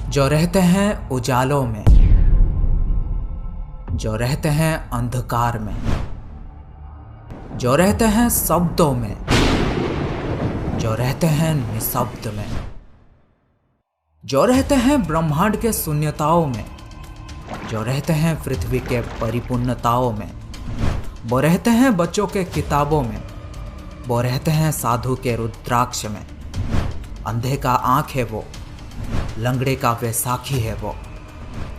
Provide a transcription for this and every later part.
जो रहते हैं उजालों में, जो रहते हैं अंधकार में, जो रहते हैं शब्दों में, जो रहते हैं निशब्द में, जो रहते हैं ब्रह्मांड के शून्यताओं में, जो रहते हैं पृथ्वी के परिपूर्णताओं में, वो रहते हैं बच्चों के किताबों में, वो रहते हैं साधु के रुद्राक्ष में। अंधे का आँख है वो, लंगड़े का वैसाखी है वो।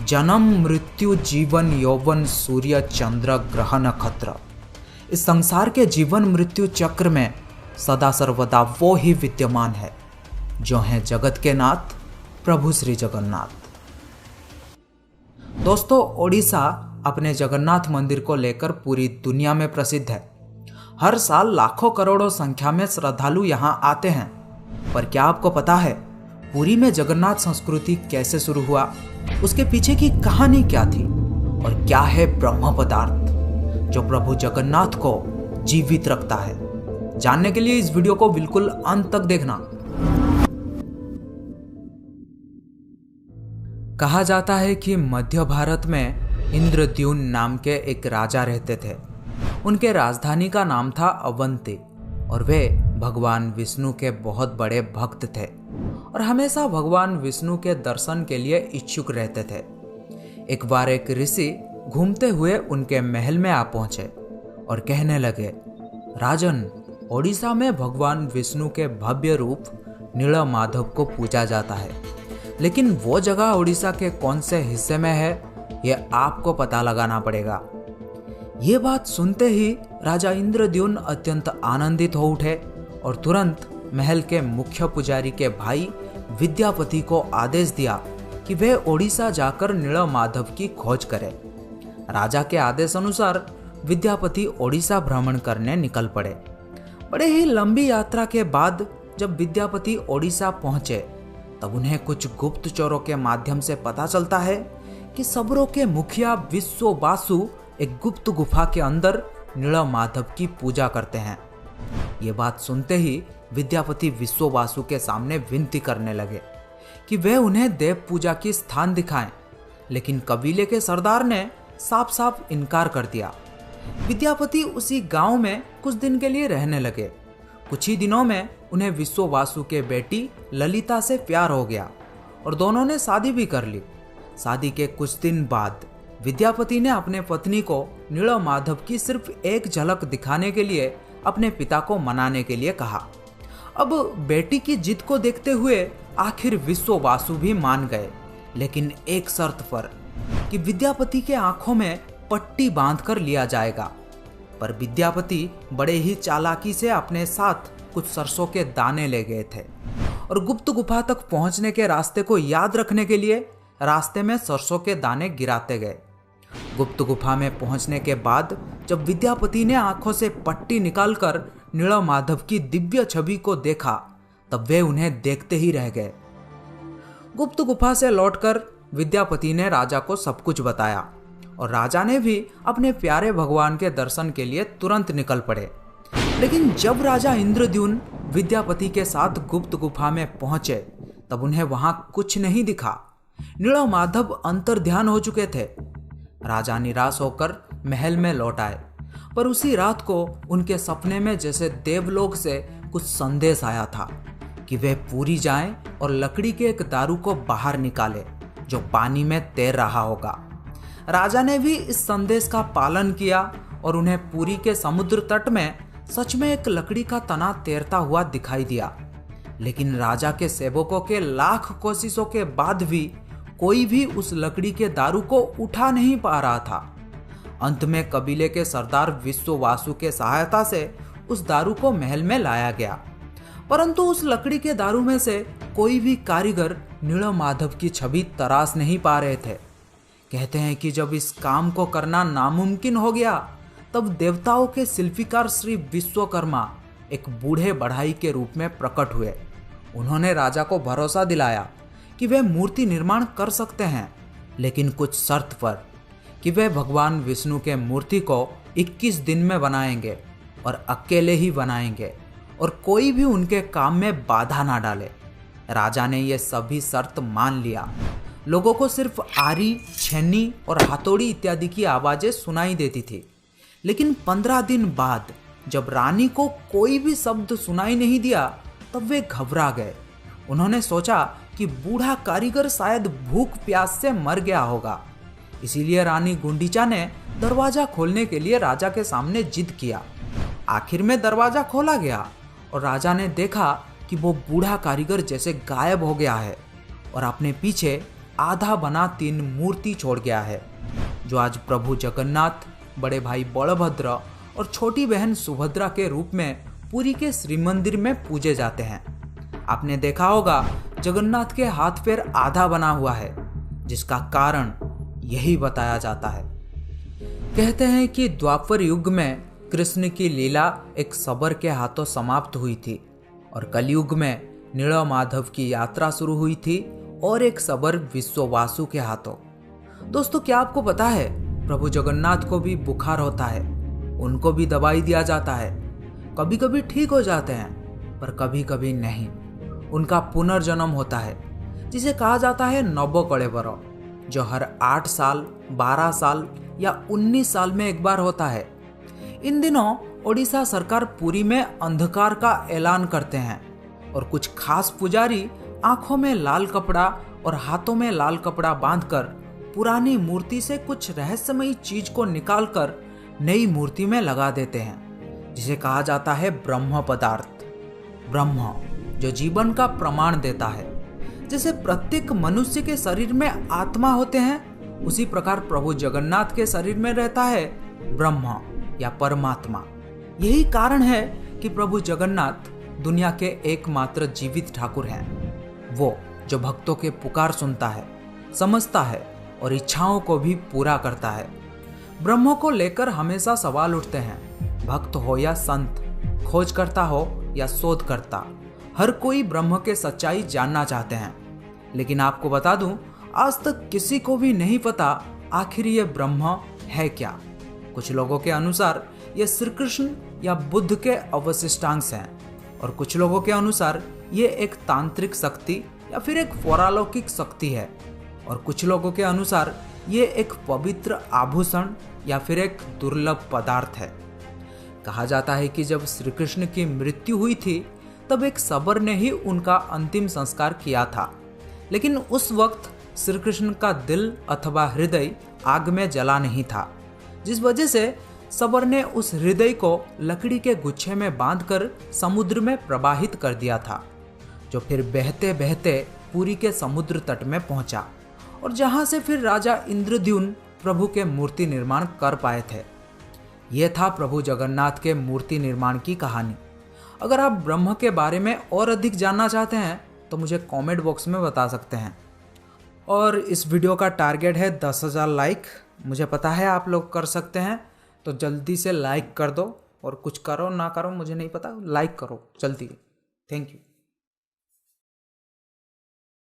जन्म मृत्यु जीवन यौवन सूर्य चंद्र ग्रह नक्षत्र, इस संसार के जीवन मृत्यु चक्र में सदा सर्वदा वो ही विद्यमान है जो हैं जगत के नाथ प्रभु श्री जगन्नाथ। दोस्तों, ओडिशा अपने जगन्नाथ मंदिर को लेकर पूरी दुनिया में प्रसिद्ध है। हर साल लाखों करोड़ों संख्या में श्रद्धालु यहाँ आते हैं। पर क्या आपको पता है पुरी में जगन्नाथ संस्कृति कैसे शुरू हुआ, उसके पीछे की कहानी क्या थी और क्या है ब्रह्म पदार्थ जो प्रभु जगन्नाथ को जीवित रखता है? जानने के लिए इस वीडियो को बिल्कुल अंत तक देखना। कहा जाता है कि मध्य भारत में इंद्रद्युम्न नाम के एक राजा रहते थे। उनके राजधानी का नाम था अवंती और वे भगवान विष्णु के बहुत बड़े भक्त थे और हमेशा भगवान विष्णु के दर्शन के लिए इच्छुक रहते थे। एक बार एक ऋषि घूमते हुए उनके महल में आ पहुंचे और कहने लगे, राजन, ओडिशा में भगवान विष्णु के भव्य रूप नीलमाधव को पूजा जाता है, लेकिन वो जगह ओडिशा के कौन से हिस्से में है यह आपको पता लगाना पड़ेगा। ये बात सुनते ही राजा इंद्रद्युम्न अत्यंत आनंदित हो उठे और तुरंत महल के मुख्य पुजारी के भाई विद्यापति को आदेश दिया कि वे ओडिशा जाकर नीलमाधव की खोज करें। राजा के आदेश अनुसार विद्यापति ओडिशा भ्रमण करने निकल पड़े। बड़े ही लंबी यात्रा के बाद जब विद्यापति ओडिशा पहुंचे तब उन्हें कुछ गुप्त चोरों के माध्यम से पता चलता है कि सबरों के मुखिया विश्ववासु एक गुप्त गुफा के अंदर नीलमाधव की पूजा करते हैं। ये बात सुनते ही विद्यापति विश्ववासु के सामने विनती करने लगे कि वे उन्हें देव पूजा की स्थान दिखाएं, लेकिन कबीले के सरदार ने साफ साफ इनकार कर दिया। विद्यापति उसी गांव में कुछ दिन के लिए रहने लगे। कुछ ही दिनों में उन्हें विश्ववासु के बेटी ललिता से प्यार हो गया और दोनों ने शादी भी कर ली। शादी के कुछ दिन बाद विद्यापति ने अपने पत्नी को नीलमाधव की सिर्फ एक झलक दिखाने के लिए अपने पिता को मनाने के लिए कहा। अब बेटी की जिद को देखते हुए आखिर विश्ववासु भी मान गए, लेकिन एक शर्त पर कि विद्यापति के आंखों में पट्टी बांधकर लिया जाएगा। पर विद्यापति बड़े ही चालाकी से अपने साथ कुछ सरसों के दाने ले गए थे और गुप्त गुफा तक पहुंचने के रास्ते को याद रखने के लिए रास्ते में सरसों के दाने गिराते गए। गुप्त गुफा में पहुंचने के बाद जब विद्यापति ने आंखों से पट्टी निकालकर नीलमाधव की दिव्य छवि को देखा तब वे उन्हें देखते ही रह गए। गुप्त गुफा से लौटकर विद्यापति ने राजा को सब कुछ बताया और राजा ने भी अपने प्यारे भगवान के दर्शन के लिए तुरंत निकल पड़े। लेकिन जब राजा इंद्रद्युम्न विद्यापति के साथ गुप्त गुफा में पहुंचे तब उन्हें वहां कुछ नहीं दिखा। नीलमाधव अंतर्ध्यान हो चुके थे। राजा निराश होकर महल में लौट आए, पर उसी रात को उनके सपने में जैसे देवलोक से कुछ संदेश आया था कि वे पुरी जाएं और लकड़ी के एक दारू को बाहर निकालें जो पानी में तैर रहा होगा। राजा ने भी इस संदेश का पालन किया और उन्हें पुरी के समुद्र तट में सच में एक लकड़ी का तना तैरता हुआ दिखाई दिया। लेकिन राजा के सेवकों के लाख कोशिशों के बाद भी कोई भी उस लकड़ी के दारू को उठा नहीं पा रहा था। अंत में कबीले के सरदार विश्ववासु के सहायता से उस दारू को महल में लाया गया, परंतु उस लकड़ी के दारू में से कोई भी कारीगर नीलमाधव की छवि तराश नहीं पा रहे थे। कहते हैं कि जब इस काम को करना नामुमकिन हो गया तब देवताओं के शिल्पीकार श्री विश्वकर्मा एक बूढ़े बढ़ाई के रूप में प्रकट हुए। उन्होंने राजा को भरोसा दिलाया कि वे मूर्ति निर्माण कर सकते हैं, लेकिन कुछ शर्त पर कि वे भगवान विष्णु के मूर्ति को 21 दिन में बनाएंगे और अकेले ही बनाएंगे और कोई भी उनके काम में बाधा ना डाले। राजा ने यह सभी शर्त मान लिया। लोगों को सिर्फ आरी, छेनी और हथौड़ी इत्यादि की आवाजें सुनाई देती थी। लेकिन 15 दिन बाद जब रानी को कोई भी शब्द सुनाई नहीं दिया तब वे घबरा गए। उन्होंने सोचा कि बूढ़ा कारीगर शायद भूख प्यास से मर गया होगा। इसीलिए रानी गुंडीचा ने दरवाजा खोलने के लिए राजा के सामने जिद किया। आखिर में दरवाजा खोला गया और राजा ने देखा कि वो बूढ़ा कारीगर जैसे गायब हो गया है और अपने पीछे आधा बना 3 मूर्ति छोड़ गया है, जो आज प्रभु जगन्नाथ, बड़े भाई बलभद्र और छोटी बहन सुभद्रा के रूप में पुरी के श्री मंदिर में पूजे जाते हैं। आपने देखा होगा जगन्नाथ के हाथ पैर आधा बना हुआ है, जिसका कारण यही बताया जाता है। कहते हैं कि द्वापर युग में कृष्ण की लीला एक शबर के हाथों समाप्त हुई थी और कलयुग में नीलमाधव की यात्रा शुरू हुई थी और एक शबर विश्ववासु के हाथों। दोस्तों, क्या आपको पता है प्रभु जगन्नाथ को भी बुखार होता है, उनको भी दवाई दिया जाता है। कभी कभी ठीक हो जाते हैं पर कभी कभी नहीं। उनका पुनर्जन्म होता है जिसे कहा जाता है नवकळेबर, जो हर 8 साल, 12 साल या 19 साल में एक बार होता है। इन दिनों ओडिशा सरकार पुरी में अंधकार का ऐलान करते हैं और कुछ खास पुजारी आंखों में लाल कपड़ा और हाथों में लाल कपड़ा बांधकर पुरानी मूर्ति से कुछ रहस्यमयी चीज को निकालकर नई मूर्ति में लगा देते हैं, जिसे कहा जाता है ब्रह्म पदार्थ। ब्रह्म जो जीवन का प्रमाण देता है। जैसे प्रत्येक मनुष्य के शरीर में आत्मा होते हैं, उसी प्रकार प्रभु जगन्नाथ के शरीर में रहता है ब्रह्म या परमात्मा। यही कारण है कि प्रभु जगन्नाथ दुनिया के एकमात्र जीवित ठाकुर हैं। वो जो भक्तों के पुकार सुनता है, समझता है और इच्छाओं को भी पूरा करता है। ब्रह्म को लेकर हमेशा सवाल उठते हैं। भक्त हो या संत, खोज करता हो या शोध करता, हर कोई ब्रह्म के सच्चाई जानना चाहते हैं। लेकिन आपको बता दूं, आज तक किसी को भी नहीं पता आखिर ये ब्रह्म है क्या। कुछ लोगों के अनुसार ये श्री कृष्ण या बुद्ध के अवशिष्टांश हैं और कुछ लोगों के अनुसार ये एक तांत्रिक शक्ति या फिर एक पौरालौकिक शक्ति है और कुछ लोगों के अनुसार ये एक पवित्र आभूषण या फिर एक दुर्लभ पदार्थ है। कहा जाता है कि जब श्री कृष्ण की मृत्यु हुई थी तब एक शबर ने ही उनका अंतिम संस्कार किया था। लेकिन उस वक्त श्री कृष्ण का दिल अथवा हृदय आग में जला नहीं था, जिस वजह से शबर ने उस हृदय को लकड़ी के गुच्छे में बांधकर समुद्र में प्रवाहित कर दिया था, जो फिर बहते बहते पुरी के समुद्र तट में पहुंचा और जहां से फिर राजा इंद्रद्युम्न प्रभु के मूर्ति निर्माण कर पाए थे। यह था प्रभु जगन्नाथ के मूर्ति निर्माण की कहानी। अगर आप ब्रह्म के बारे में और अधिक जानना चाहते हैं तो मुझे कमेंट बॉक्स में बता सकते हैं। और इस वीडियो का टारगेट है 10,000 लाइक। मुझे पता है आप लोग कर सकते हैं, तो जल्दी से लाइक कर दो और कुछ करो ना करो मुझे नहीं पता, लाइक करो जल्दी। Thank you.